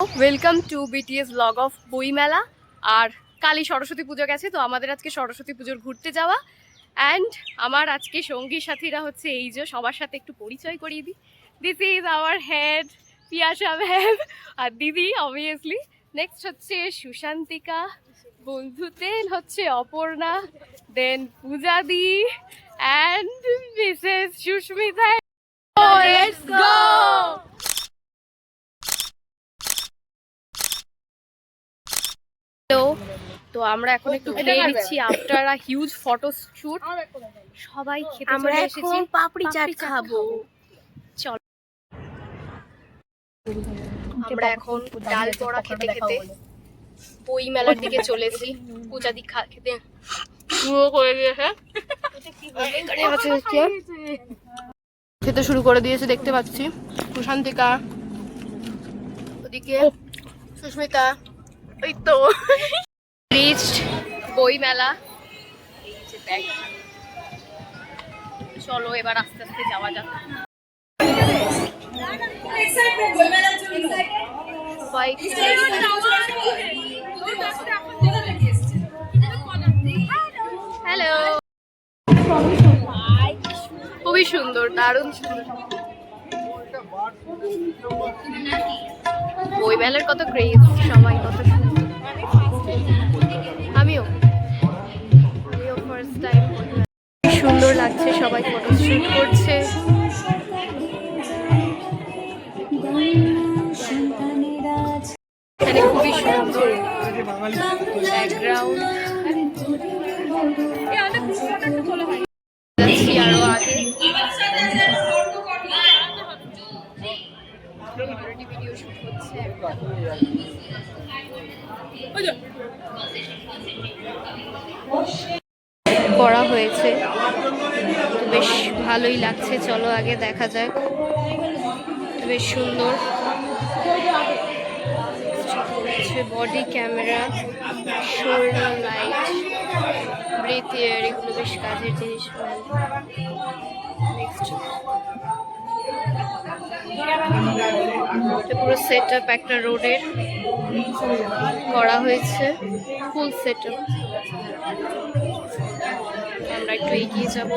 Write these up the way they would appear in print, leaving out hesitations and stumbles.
Welcome to BTS blog of বইমেলা। আর কালী সরস্বতী পুজো গেছে, তো আমাদের আজকে সরস্বতী পুজোর ঘুরতে যাওয়া। অ্যান্ড আমার আজকে সঙ্গী সাথীরা হচ্ছে এই যে, সবার সাথে একটু পরিচয় করিয়ে দিই। This is our head Piyasa ma'am আর দিদি অবভিয়াসলি। নেক্সট হচ্ছে সুশান্তিকা, বন্ধুতেন হচ্ছে অপর্ণা, দেন পূজাদি and Mrs Susmita. Let's go. তো আমরা এখন একটু খেয়ে নিচ্ছি after a huge photo shoot. সবাই খেতে চলে এসেছি, পাপড়ি চাট খাবো। চল আমরা এখন ডাল বড়া খেতে খেতে বই মেলার দিকে চলেছি। পূজা দি খেতে খেতে শুরু করে দিয়েছে দেখতে পাচ্ছি। সুশান্তিকা ওদিকে, সুস্মিতা, ওই তো রিচড বই মেলা। চলো এবার আস্তে আস্তে যাওয়া যাক। হ্যালো, খুবই সুন্দর, দারুণ সুন্দর। বই মেলার কত ক্রেজ, সবাই কত সুন্দর। আমিও ফার্স্ট টাইম। সুন্দর লাগছে, সবাই ফটো শুট করছে। এখানে খুবই সুন্দর ব্যাকগ্রাউন্ড। যাচ্ছি আরো আগে। ভিডিও শুট হচ্ছে। করা হয়েছে, বেশ ভালোই লাগছে। চলো আগে দেখা যাক। বেশ সুন্দর body camera, shoulder light, breath air, এগুলো বেশ কাজের জিনিস। পুরো সেট আপ একটা রোডের করা হয়েছে, ফুল সেট আপ। আমরা একটু এগিয়ে যাবো।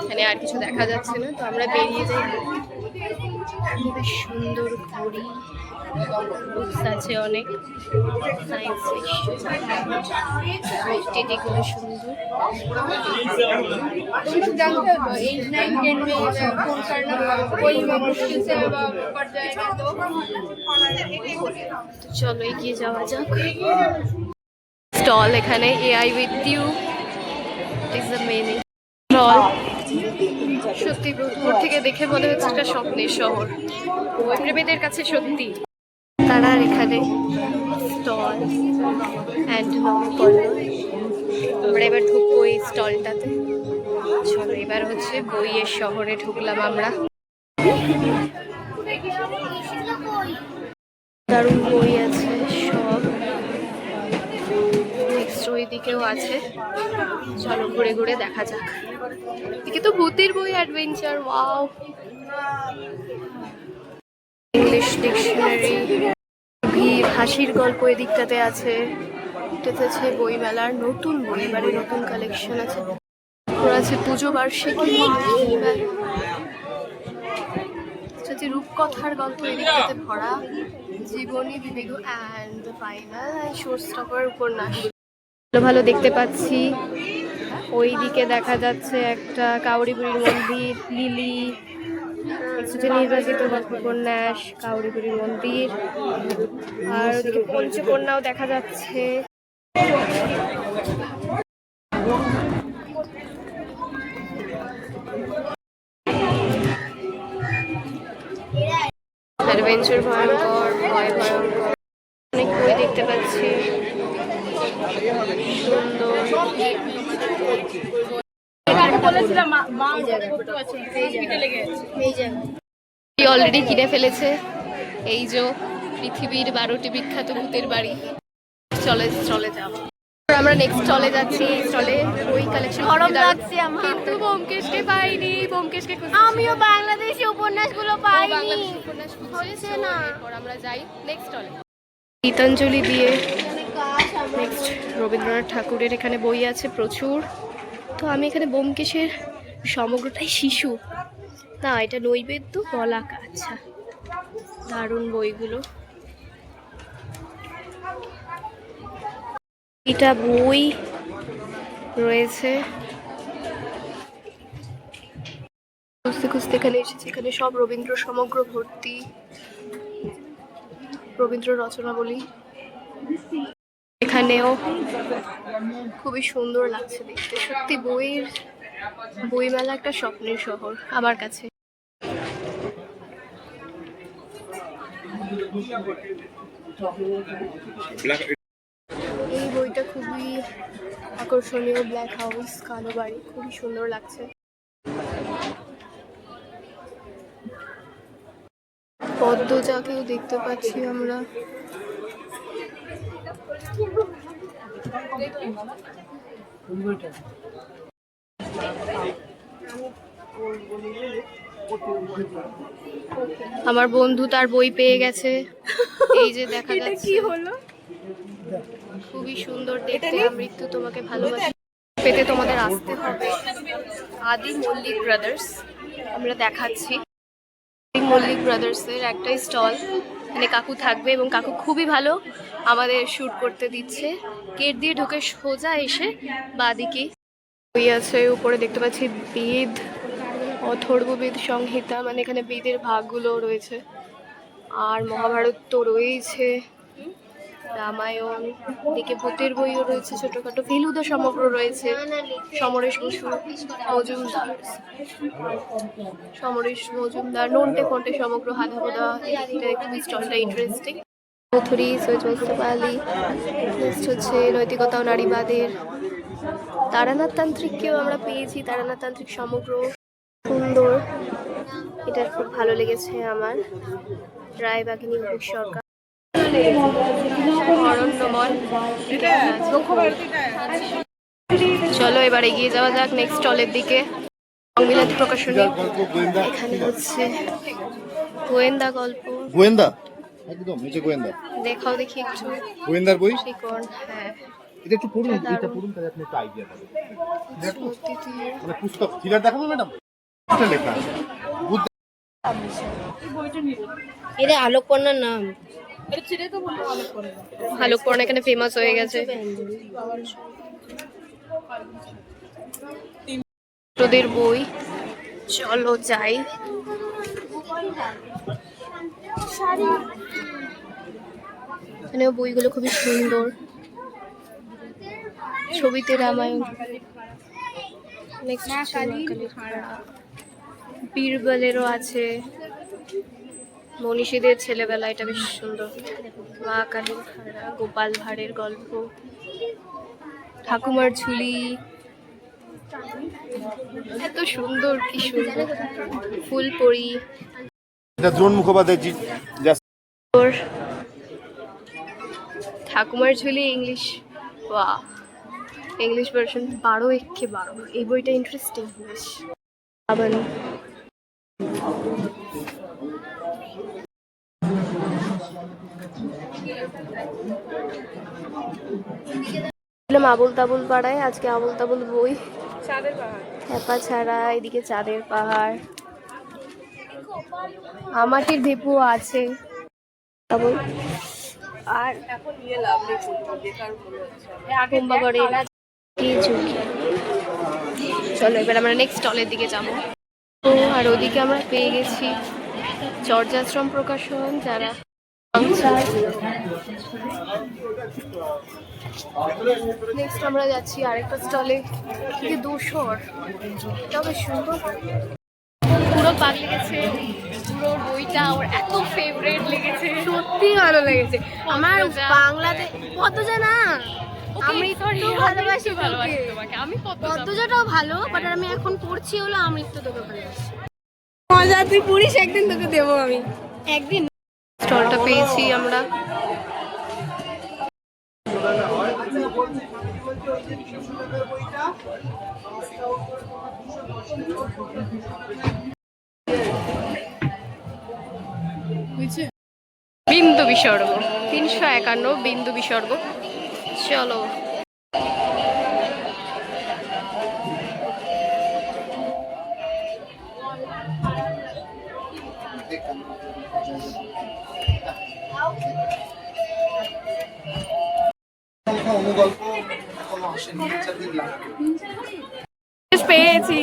এখানে আর কিছু দেখা যাচ্ছে না, তো আমরা বেরিয়ে যাই। বেশ সুন্দর ঘড়ি, বুকস আছে অনেক, সায়েন্স ফিকশন, গুলো সুন্দর। চলো এগিয়ে যাওয়া যাক। স্টল এখানে AI with you is the main stall. সত্যি দূর থেকে দেখে মনে হচ্ছে একটা স্বপ্নের শহর, বই প্রেমীদের কাছে সত্যি। তারা এখানে স্টল অ্যান্ড আমরা এবার ঢুকবো এই স্টলটাতে। চলো এবার হচ্ছে বইয়ের শহরে ঢুকলাম আমরা। দারুণ বই আছে সব, ওই দিকেও আছে। চলো ঘুরে ঘুরে দেখা যাক। এদিকে তো ভূতের বই, অ্যাডভেঞ্চার, ওয়াও। ইংলিশ ডিকশনারি, হাসির গল্প এদিকটাতে আছে। এটাতে আছে বই মেলার নতুন বই, এবারে নতুন কালেকশন আছে। ওরা আছে পুজো বার্ষিকী, রূপকথার গল্প এদিকটাতে ভরা, জীবনী, বিবেক অ্যান্ড ফাইনাল শো স্টপার উপন্যাস। ভালো দেখতে পাচ্ছি। ওই দিকে দেখা যাচ্ছে একটা কাউরি বুড়ির মন্দির, লিলি, নির্বাচিত গল্প উপন্যাস, কাউরি বুড়ির মন্দির। আর ওদিকে পঞ্চকন্যাও দেখা যাচ্ছে। অ্যাডভেঞ্চার ভয়ঙ্কর, ভয় ভয়ঙ্কর, অনেক বই দেখতে পাচ্ছি। অলরেডি কিনে ফেলেছে এই যে পৃথিবীর 12টি বিখ্যাত ভূতের বাড়ি। চলে চলে যাবো। আমরা নেক্সট স্টলে যাচ্ছি। এই স্টলে বই কালেকশন গরম লাগছে আমার, কিন্তু ব্যোমকেশকে পাইনি। ব্যোমকেশকে আমিও বাংলাদেশি উপন্যাসগুলো পাইনি, হচ্ছে না। এরপর আমরা যাই নেক্সট স্টলে। গীতাঞ্জলি দিয়ে নেক্সট রবীন্দ্রনাথ ঠাকুরের এখানে বই আছে প্রচুর। তো আমি এখানে ব্যোমকেশের সমগ্রটাই শিশু, না এটা নৈবেদ্য বলাকা। আচ্ছা, দারুণ বইগুলো। এটা বই রয়েছে, খুঁজতে খুঁজতে এখানে এসেছি। এখানে সব রবীন্দ্র সমগ্র ভর্তি, রবীন্দ্র রচনাবলী। এখানেও খুবই সুন্দর লাগছে দেখতে, সত্যি বইমেলা একটা স্বপ্নের শহর আমার কাছে। এই বইটা খুবই আকর্ষণীয়, ব্ল্যাক হাউস কালো বাড়ি, খুবই সুন্দর লাগছে। পদ্মজাকেও দেখতে পাচ্ছি আমরা। আমার বন্ধু তার বই পেয়ে গেছে, এই যে দেখা যাচ্ছে। কি হলো? খুবই সুন্দর দেখতে। মৃত্যু তোমাকে ভালোবাসি পেতে তোমাদের আসতে হবে আদি মল্লিক ব্রাদার্স। আমরা দেখাচ্ছি মল্লিক ব্রাদার্সের একটা স্টল। এখানে কাকু থাকবে এবং কাকু খুবই ভালো, আমাদের শ্যুট করতে দিচ্ছে। গেট দিয়ে ঢুকে সোজা এসে বাদিকে বই আছে। উপরে দেখতে পাচ্ছি বেদ, অথর্ববেদ সংহিতা, মানে এখানে বেদের ভাগগুলো রয়েছে। আর মহাভারত তো রয়েছে, রামায়ণ, দিকে ভূতের বইও রয়েছে ছোটখাটো। ফেলুদা সমগ্র রয়েছে, সমরেশ বসু মজুমদার, নন্টে ফন্টে সমগ্র হাদাবোদা। খুবই স্টলটা ইন্টারেস্টিং। মথুরি, সৈয়দ মোস্তফা আলী। নেক্সট হচ্ছে নৈতিকতা ও নারীবাদের। তারানাথ তান্ত্রিককেও আমরা পেয়েছি, তারানাথ তান্ত্রিক সমগ্র, সুন্দর। এটা খুব ভালো লেগেছে আমার। রায়বাঘিনী অভিক সরকার, অরণ্যমল। চলো এবার এগিয়ে যাওয়া যাক নেক্সট স্টলের দিকে। সংবিলাতি প্রকাশনী। এখানে হচ্ছে গোয়েন্দা গল্প। গোয়েন্দা একদম নিচে গোয়েন্দা। দেখাও দেখি একটু গোয়েন্দার বই। শিকড়, হ্যাঁ এটা একটু পড়ুন, এটা পড়ুন তাহলে আপনি একটা আইডিয়া পাবেন। মানে পুস্তক থ্রিলার দেখাবো ম্যাডাম। এটা লেখা আছে বুদ্ধ। এটা আলোকপর্ণার নাম। আলোকপর্ণা এখানে ফেমাস হয়ে গেছে। তোদের বই, চলো যাই। এখানেও বইগুলো খুবই সুন্দর, ছবিতে রামায়ণ। নেক্সট বীরবলেরও আছে, মনীষীদের ছেলেবেলা, এটা বেশ সুন্দর। মা কালীর খাড়া, গোপাল ভাঁড়ের গল্প, ঠাকুমার ঝুলি, এত সুন্দর, কি সুন্দর। ফুলপরি, এটা দ্রোণ মুখোপাধ্যায় জি ঠাকুমার ঝুলি ইংলিশ, বাহ, ইংলিশ ভার্সন। 12 এই বইটা ইন্টারেস্টিং বেশ। আবার আবুল তাবুল পাড়ায়, আজকে আবুল তাবুল বই। হ্যাপা ছাড়া, এদিকে চাঁদের পাহাড়, আমাটির ভেপু আছে। আর চলো এবার আমরা নেক্সট স্টলের দিকে যাবো। তো আর ওদিকে আমরা পেয়ে গেছি চর্যাশ্রম প্রকাশন, যারা নেক্সট আমরা যাচ্ছি আরেকটা স্টলে, দোসর, তবে সুন্দর। পুরো পাক লেগেছে, পুরো বইটা ওর এত ফেভারিট লেগেছে, সত্যি ভালো লেগেছে আমার। বাংলাদেশ পদ্মজা না, আমি ভালোবাসি তোমাকে। আমি পদ্মজাটাও ভালো, বাট আমি এখন পড়ছি হলো আমৃত্যু তোকে ভালোবাসি। মজা তুই পড়িস, একদিন তোকে দেবো আমি। একদিন স্টলটা পেয়েছি আমরা। বিন্দু বিসর্গ 351 বিন্দু বিসর্গ। চলো পেয়েছি,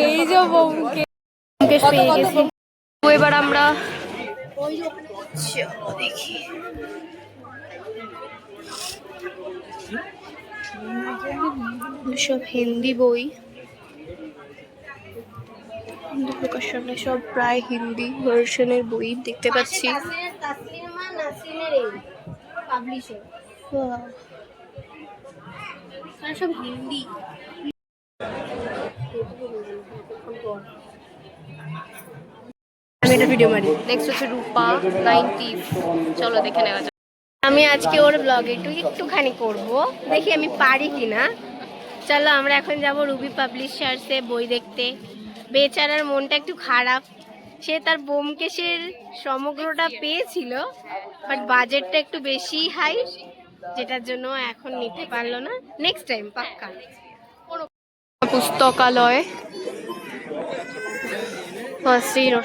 এই যে ব্যোমকেশ পেয়ে গেছি। তো এবার আমরা চলো দেখি। সব হিন্দি বই, হিন্দি প্রকাশনে সব প্রায় হিন্দি ভার্সনের বই দেখতে পাচ্ছি। সব হিন্দি। আমি একটা ভিডিও মারি। নেক্সট হচ্ছে রূপা 90। চলো দেখে নেওয়া যাক। আমি আজকে ওর ব্লগে একটুখানি করব, দেখি আমি পারি কিনা। চলো আমরা এখন যাব রুবি পাবলিশার্সে বই দেখতে। বেচারার মনটা একটু খারাপ, সে তার ব্যোমকেশের সমগ্রটা পেয়েছিল, বাট বাজেটটা একটু বেশি হাই, যেটার জন্য এখন নিতে পারলো না। নেক্সট টাইম পাক্কা। পুস্তকালয়,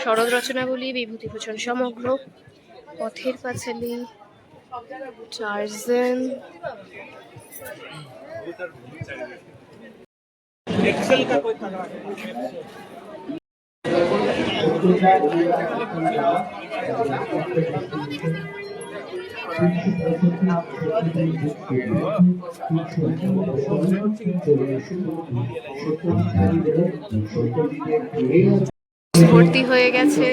শরৎ রচনাবলী, বিভূতিভূষণ সমগ্র, পথের পাঁচালী, টারজান। ভর্তি হয়ে গেছে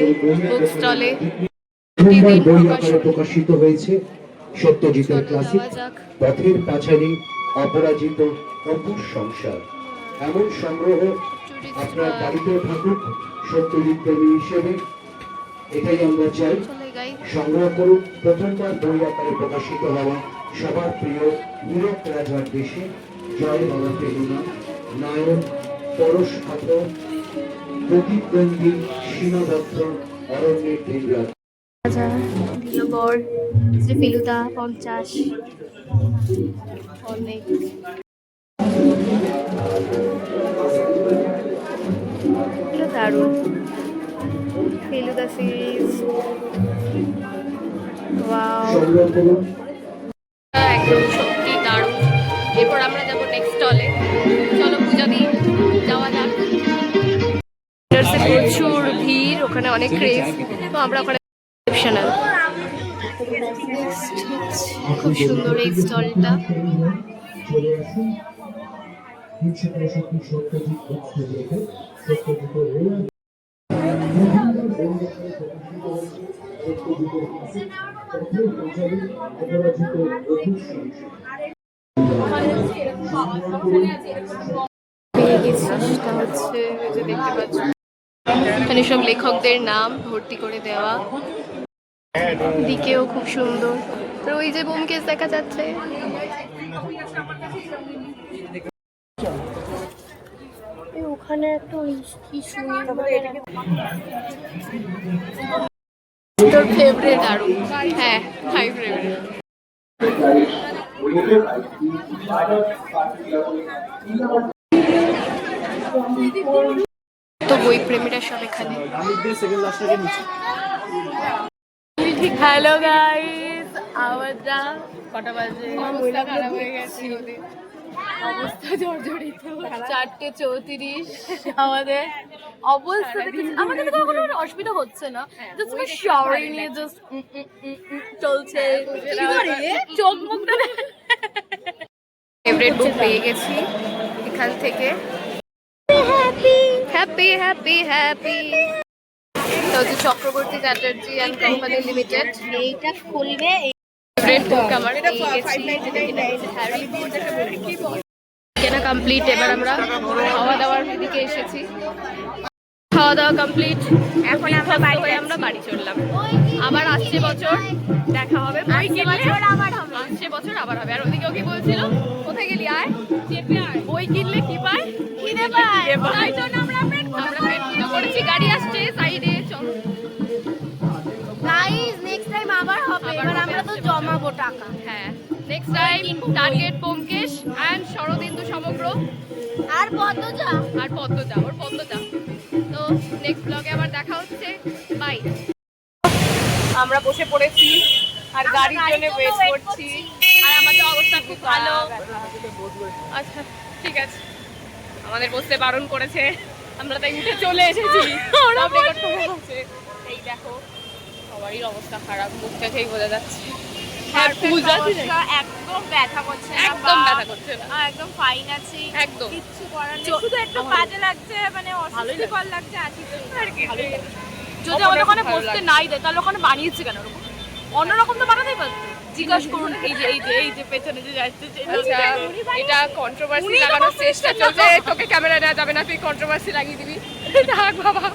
বুক স্টলে। প্রকাশিত হয়েছে সত্যজিতের ক্লাসিক পথের পাঁচালী, অপরাজিত, অপুর সংসার। এমন সংগ্রহ আপনার বাড়িতে থাকুক সত্যজিৎ প্রেমী হিসেবে, এটাই আমরা চাই। সংগ্রহ করুন। প্রথমবার বই আকারে প্রকাশিত হওয়া সবার প্রিয় হীরক রাজার দেশে, জয় বাবা পেলুনা, নায়ক পরশ পাথর, প্রতিদ্বন্দ্বী সীমাবদ্ধ অরণ্যের দিনরাত। ফেলুদা 50 অনেক। দারুণ ফেলুদা সিরিজ, একদম সত্যি দারুণ। এরপর আমরা যাবো নেক্সট স্টলে। চলো পূজা দিয়ে যাওয়া যাক। প্রচুর ভিড়, ওখানে অনেক ক্রেজ, তো আমরা ওখানে খুব সুন্দর এই স্টলটা। পেয়ে গেছি, সেটা হচ্ছে যে দেখতে পাচ্ছি এখানে সব লেখকদের নাম ভর্তি করে দেওয়া। দিকেও খুব সুন্দর, তো ওই যে ব্যোমকেশ দেখা যাচ্ছে। ওখানে একটা কি শুনি, তোর ফেভারিট আরো? হ্যাঁ, হাই ফেভারিট। তো বই প্রেমীরা সব এখানে। হ্যালো গাইস, আমরা কটা বাজে? অবস্থা খারাপ হয়ে গেছে, অবস্থা জর্জরিত। 4:34 আমাদের অবস্থা। আমাদের তো কোনো অসুবিধা হচ্ছে না, জাস্ট আমরা শাওয়ারিং নিয়ে জাস্ট চলছে। চোখ মুখ ফেভারিট বুক পেয়ে গেছি এখান থেকে। Happy happy happy happy. তো যে Chakraborty Chatterjee and company limited, এইটা খুলবে। ফেভারিট বুক আমার পেয়ে গেছি, কেনা কমপ্লিট। এবার আমরা খাওয়া দাওয়ার দিকে এসেছি। খাওয়া দাওয়া কমপ্লিট, এখন আমরা বাড়ি চললাম। আবার আসছে বছর দেখা হবে, আসছে বছর আবার হবে। আর ওদিকেও কি বলছিল, কোথায় গেলি? আয় বই কিনলে কি পায়? কিনে তাই জন্য আমরা পেট পুজো করেছি। গাড়ি আসছে সাইডে, চলো। গাইস নেক্সট টাইম আবার হবে, এবার আমরা তো জমাবো টাকা। হ্যাঁ, next time target Byomkesh and Sharadindu সমগ্র আর পদ্মজা আর পদ্মজা, ওর পদ্মজা। তো নেক্সট ব্লগে আবার দেখা হচ্ছে, বাই। আমরা বসে পড়েছি আর গাড়ির জন্য ওয়েট করছি, আর আমাদের অবস্থা খুব ভালো। আচ্ছা ঠিক আছে, আমাদের বসতে বারণ করেছে, আমরা তাই উঠে চলে এসেছি। সব record করা হচ্ছে। এই দেখো সবারই অবস্থা খারাপ, মুখ দেখেই বোঝা যাচ্ছে। আর পূজা একদম ব্যথা করছে না, একদম ব্যথা করছে না, একদম ফাইন আছি, একদম। কিচ্ছু করার নেই, শুধু একটু কাজে লাগছে, মানে অস্বস্তিকর লাগছে আছি তো আর কি। যদি আমাদের ওখানে বসতে নাই দেয় তাহলে ওখানে বানিয়েছে কেন ওরকম? অন্যরকম তো বানাতেই পারতো। জিজ্ঞাসা করুন, এই যে পেছনে যে যাচ্ছে, এটা কন্ট্রোভার্সি লাগানোর চেষ্টা চলছে। তোকে ক্যামেরা নেওয়া যাবে না, তুই কন্ট্রোভার্সি লাগিয়ে দিবি। থাক বাবা।